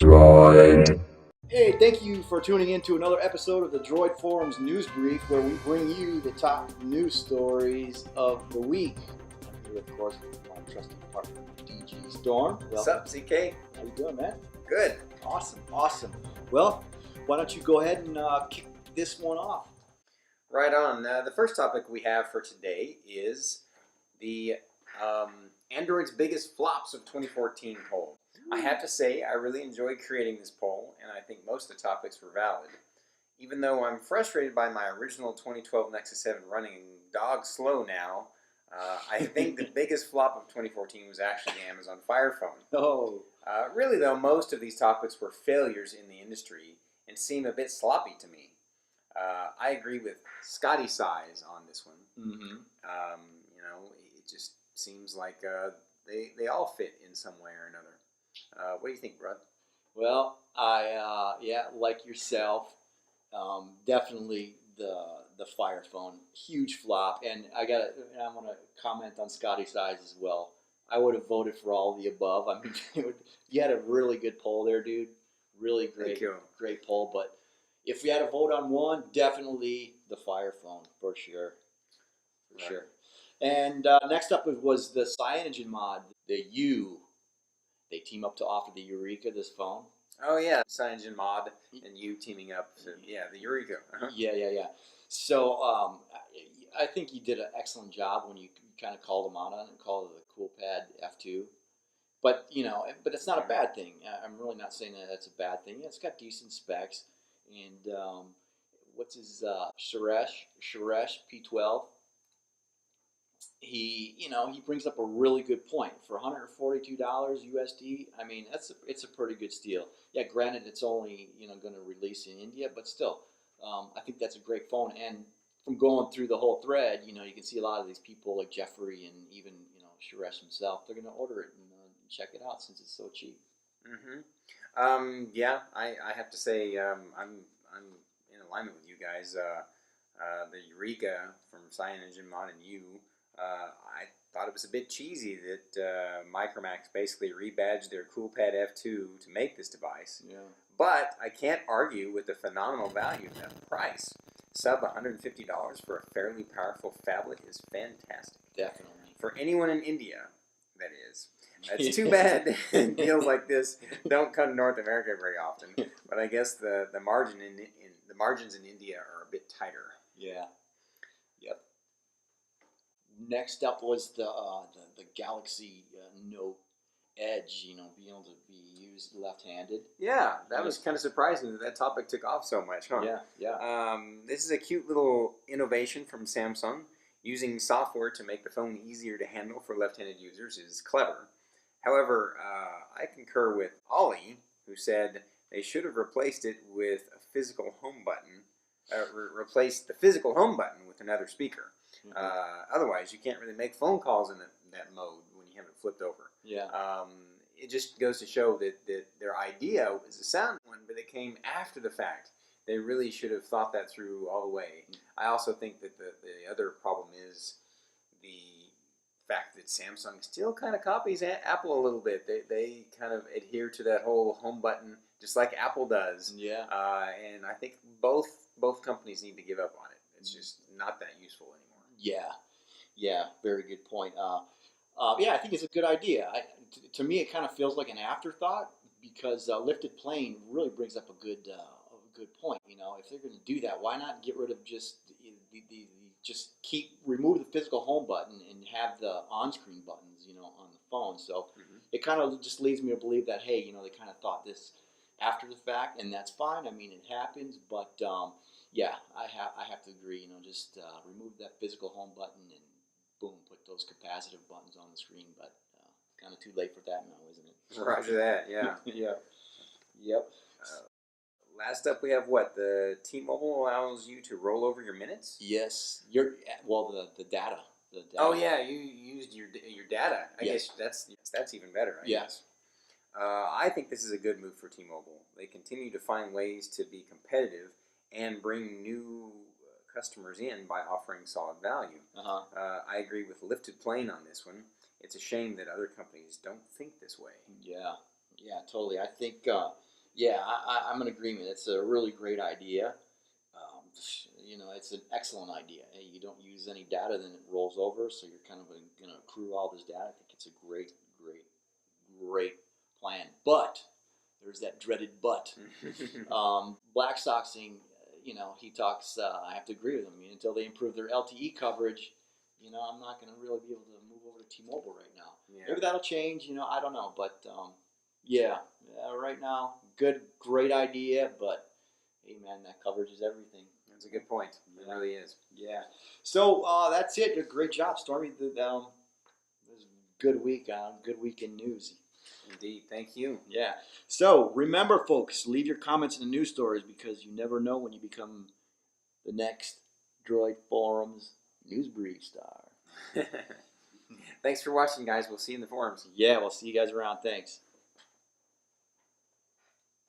Droid. Hey, thank you for tuning in to another episode of the Droid Forums News Brief, where we bring you the top news stories of the week. I'm here, of course, with my trusted partner, DG Storm. What's up, CK? How you doing, man? Good. Awesome. Well, why don't you go ahead and kick this one off? Right on. The first topic we have for today is the Android's biggest flops of 2014 poll. I have to say, I really enjoyed creating this poll, and I think most of the topics were valid. Even though I'm frustrated by my original 2012 Nexus 7 running dog slow now, I think the biggest flop of 2014 was actually the Amazon Fire Phone. Oh. Really, though, most of these topics were failures in the industry and seem a bit sloppy to me. I agree with Scotty Size on this one. Mm-hmm. It just seems like they all fit in some way or another. What do you think, Brad? Well, I like yourself, definitely the Fire Phone, huge flop, and I'm gonna comment on Scotty Size as well. I would have voted for all of the above. I mean, you had a really good poll there, dude. Really great poll. But if we had to vote on one, definitely the Fire Phone for sure. Sure. And next up was the CyanogenMod mod, the U. They team up to offer the Eureka, this phone. Oh yeah, CyanogenMod and you teaming up. To, the Eureka. Uh-huh. Yeah. So I think you did an excellent job when you kind of called them out on it and called it the CoolPad F2. But it's not a bad thing. I'm really not saying that that's a bad thing. Yeah, it's got decent specs. And what's his Suresh P12? He brings up a really good point. For $142 USD, I mean it's a pretty good steal. Yeah, granted it's only going to release in India, but still, I think that's a great phone. And from going through the whole thread, you can see a lot of these people like Jeffrey and even Suresh himself. They're going to order it and check it out since it's so cheap. Mm-hmm. I have to say I'm in alignment with you guys. The Eureka from CyanogenMod and you. I thought it was a bit cheesy that Micromax basically rebadged their CoolPad F2 to make this device. Yeah. But I can't argue with the phenomenal value of that price. Sub $150 for a fairly powerful phablet is fantastic. Definitely. For anyone in India, that is. It's too bad deals like this don't come to North America very often. But I guess the margins in India are a bit tighter. Yeah. Yep. Next up was the Galaxy Note Edge. Being able to be used left-handed. Yeah, that was kind of surprising that topic took off so much, huh? Yeah. This is a cute little innovation from Samsung. Using software to make the phone easier to handle for left-handed users is clever. However, I concur with Ollie, who said they should have replaced it with a physical home button. Replaced the physical home button with another speaker. Mm-hmm. Otherwise, you can't really make phone calls in that mode when you have it flipped over. Yeah. It just goes to show that their idea was a sound one, but it came after the fact. They really should have thought that through all the way. I also think that the other problem is the fact that Samsung still kind of copies Apple a little bit. They kind of adhere to that whole home button just like Apple does. Yeah. And I think both companies need to give up on it. It's just not that useful anymore. Yeah. Very good point. I think it's a good idea. To me, it kind of feels like an afterthought because lifted plane really brings up a good point. If they're going to do that, why not get rid of just remove the physical home button and have the on-screen buttons, on the phone. So It kind of just leads me to believe that hey, they kind of thought this after the fact, and that's fine. I mean, it happens, but I have to agree. Just remove that physical home button and boom, put those capacitive buttons on the screen. But kind of too late for that now, isn't it? Roger that. Yeah. Yeah. Yep. Last up, we have what? The T-Mobile allows you to roll over your minutes? Yes. The data. The data. Oh yeah, you used your data. I guess that's even better. I guess. I think this is a good move for T-Mobile. They continue to find ways to be competitive and bring new customers in by offering solid value. I agree with Lifted Plane on this one. It's a shame that other companies don't think this way. Yeah, totally. I think Yeah, I'm in agreement. It's a really great idea. It's an excellent idea. You don't use any data, then it rolls over, so you're kind of going to accrue all this data. I think it's a great plan. But there's that dreaded but. Black Soxing, he talks. I have to agree with him. Until they improve their LTE coverage, I'm not going to really be able to move over to T-Mobile right now. Yeah. Maybe that'll change. I don't know, but yeah, right now, great idea, but hey, man, that coverage is everything. That's a good point. It really is. Yeah. So that's it. Great job, Stormy. This was a good week. Good week in news. Indeed. Thank you. Yeah. So remember, folks, leave your comments in the news stories because you never know when you become the next Droid Forums News Brief star. Thanks for watching, guys. We'll see you in the forums. Yeah, we'll see you guys around. Thanks.